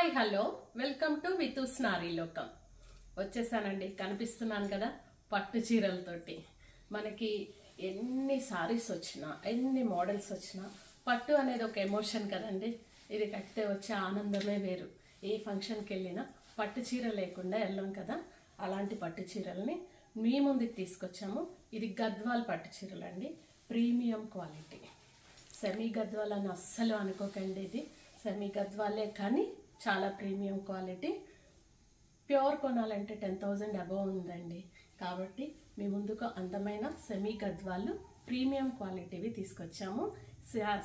Hi hello welcome to వితూస్ నారీ లోకం. వచ్చేసానండి, కనిపిస్తున్నాను కదా పట్టు చీరలతోటి. మనకి ఎన్ని సారీస్ వచ్చినా ఎన్ని మోడల్స్ వచ్చినా పట్టు అనేది ఒక ఎమోషన్ కదండి. ఇది కట్టితే వచ్చే ఆనందమే వేరు. ఏ ఫంక్షన్కి వెళ్ళినా పట్టు చీర లేకుండా వెళ్ళాం కదా. అలాంటి పట్టు చీరల్ని మీ ముందుకు తీసుకొచ్చాము. ఇది గద్వాల్ పట్టు చీరలు అండి, ప్రీమియం క్వాలిటీ. సెమీ గద్వాల్ అని అస్సలు అనుకోకండి, ఇది సెమీ గద్వాలే కానీ చాలా ప్రీమియం క్వాలిటీ. ప్యూర్ కొనాలంటే 10,000 అబవ్ ఉందండి. కాబట్టి మీ ముందుకు అందమైన సెమీ గద్వాలు ప్రీమియం క్వాలిటీవి తీసుకొచ్చాము.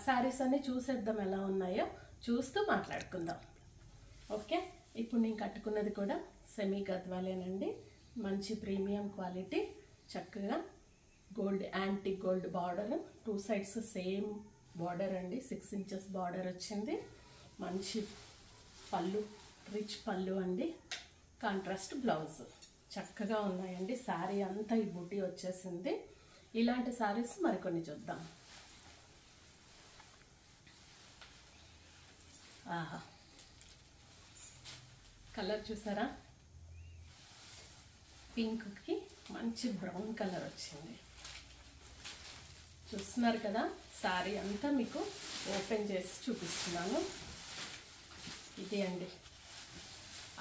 శారీస్ అన్ని చూసేద్దాం ఎలా ఉన్నాయో, చూస్తూ మాట్లాడుకుందాం. ఓకే, ఇప్పుడు నేను కట్టుకున్నది కూడా సెమీ గద్వాలేనండి. మంచి ప్రీమియం క్వాలిటీ, చక్కగా gold antique gold border, 2 sides same border అండి. 6 ఇంచెస్ బార్డర్ వచ్చింది. మంచి పళ్ళు, రిచ్ పళ్ళు అండి. కాంట్రాస్ట్ బ్లౌజ్ చక్కగా ఉన్నాయండి. శారీ అంతా ఈ బుట్టి వచ్చేసింది. ఇలాంటి శారీస్ మరికొన్ని చూద్దాం. ఆహా, కలర్ చూసారా? పింక్కి మంచి బ్రౌన్ కలర్ వచ్చింది. చూస్తున్నారు కదా, శారీ అంతా మీకు ఓపెన్ చేసి చూపిస్తున్నాను. ఇది అండి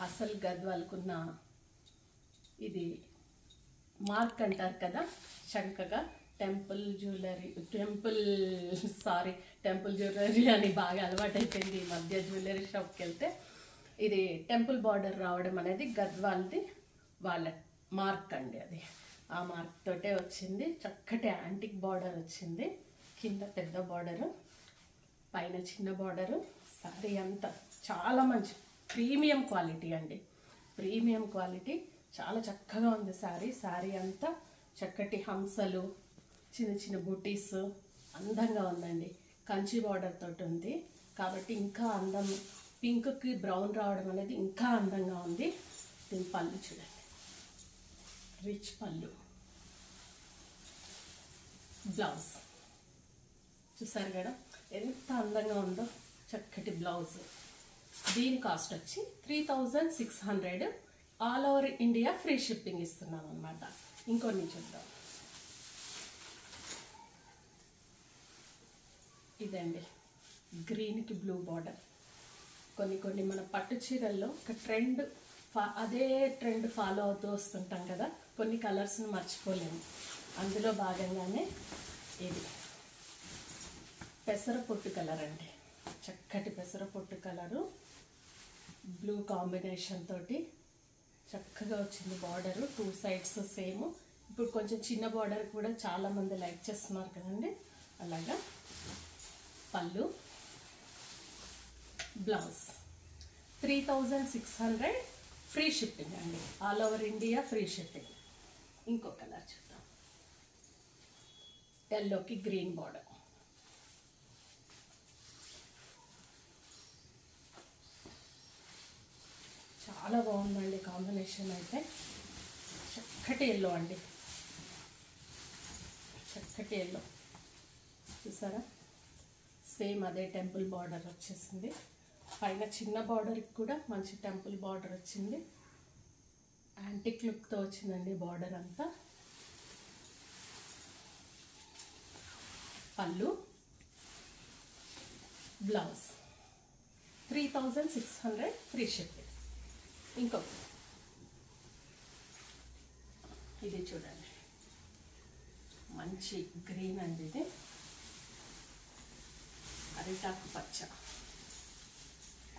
అసలు గద్వాలకున్న ఇది మార్క్ అంటారు కదా, చక్కగా టెంపుల్ జ్యువెలరీ అని బాగా అలవాటైపోయింది ఈ మధ్య. జ్యువెలరీ షాప్కి వెళ్తే ఇది టెంపుల్ బార్డర్ రావడం అనేది గద్వాల్ది వాళ్ళ మార్క్ అండి. అది ఆ మార్క్ తోటే వచ్చింది. చక్కటి యాంటిక్ బార్డర్ వచ్చింది. కింద పెద్ద బార్డరు, పైన చిన్న బార్డరు. శారీ అంతా చాలా మంచి ప్రీమియం క్వాలిటీ అండి. ప్రీమియం క్వాలిటీ, చాలా చక్కగా ఉంది శారీ అంతా. చక్కటి హంసలు, చిన్న చిన్న బూటీస్, అందంగా ఉందండి. కంచి బార్డర్ తోటి ఉంది కాబట్టి ఇంకా అందం. పింక్కి బ్రౌన్ రావడం అనేది ఇంకా అందంగా ఉంది. దీని పళ్ళు చూడండి, రిచ్ పళ్ళు. బ్లౌజ్ చూసారు కదా ఎంత అందంగా ఉందో, చక్కటి బ్లౌజ్. దీని కాస్ట్ వచ్చి 3,600. All over India free shipping ఇస్తున్నాం అన్నమాట. ఇంకొన్ని చూద్దాం. ఇదండి గ్రీన్కి బ్లూ బార్డర్. కొన్ని మన పట్టు చీరల్లో ఒక ట్రెండ్, అదే ట్రెండ్ ఫాలో అవుతూ వస్తుంటాం కదా. కొన్ని కలర్స్ని మర్చిపోలేము. అందులో భాగంగానే ఇది పెసర పొట్టు కలర్ అండి. చక్కటి పెసర పొట్టు కలరు, బ్లూ కాంబినేషన్ తోటి చక్కగా వచ్చింది. Border 2 sides same. ఇప్పుడు కొంచెం చిన్న బార్డర్ కూడా చాలామంది లైక్ చేస్తున్నారు కదండి. అలాగా పళ్ళు, బ్లౌజ్. 3,600 ఫ్రీ షిప్పింగ్ అండి. All over India free shipping. ఇంకో కలర్ చూద్దాం. ఎల్లోకి గ్రీన్ బార్డర్. చాలా బాగుందండి కాంబినేషన్ అయితే. చక్కటి ఎల్లో అండి, చక్కటి ఎల్లో. చూసారా, సేమ్ అదే టెంపుల్ బార్డర్ వచ్చేసింది. పైన చిన్న బార్డర్కి కూడా మంచి టెంపుల్ బార్డర్ వచ్చింది. యాంటిక్ లుక్తో వచ్చిందండి బార్డర్ అంతా. పళ్ళు, బ్లౌజ్. 3,600 free shipping. ఇంకొక ఇది చూడండి, మంచి గ్రీన్ అండి. ఇది అరిటాకు పచ్చ.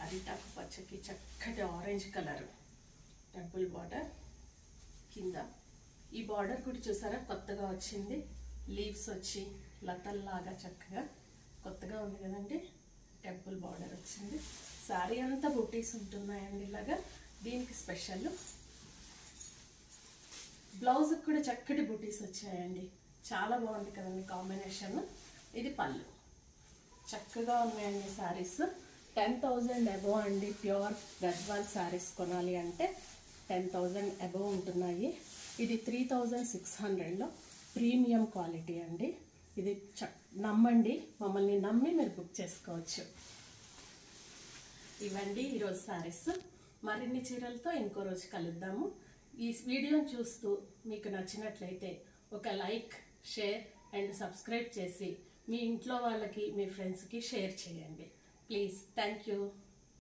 అరిటాకు పచ్చకి చక్కటి ఆరెంజ్ కలర్ టెంపుల్ బార్డర్. కింద ఈ బార్డర్ కూడా చూసారా కొత్తగా వచ్చింది. లీవ్స్ వచ్చి లతల్లాగా చక్కగా కొత్తగా ఉంది కదండి. టెంపుల్ బార్డర్ వచ్చింది. శారీ అంతా బూటీస్ ఉంటున్నాయండి ఇలాగా. దీనికి స్పెషల్ బ్లౌజ్కి కూడా చక్కటి బూటీస్ వచ్చాయండి. చాలా బాగుంది కదండి కాంబినేషన్. ఇది పళ్ళు. చక్కగా ఉన్నాయండి శారీస్. 10,000 అబవ్ అండి. ప్యూర్ గద్వాల్ శారీస్ కొనాలి అంటే 10,000 అబవ్ ఉంటున్నాయి. ఇది 3,600లో ప్రీమియం క్వాలిటీ అండి. ఇది నమ్మండి, మమ్మల్ని నమ్మి మీరు బుక్ చేసుకోవచ్చు. ఇవ్వండి ఈరోజు సారీస్. మరిన్ని చీరలతో ఇంకో రోజు కలుద్దాము. ఈ వీడియోని చూస్తూ మీకు నచ్చినట్లయితే ఒక లైక్, షేర్ అండ్ సబ్స్క్రైబ్ చేసి మీ ఇంట్లో వాళ్ళకి, మీ ఫ్రెండ్స్కి షేర్ చేయండి ప్లీజ్. Thank you.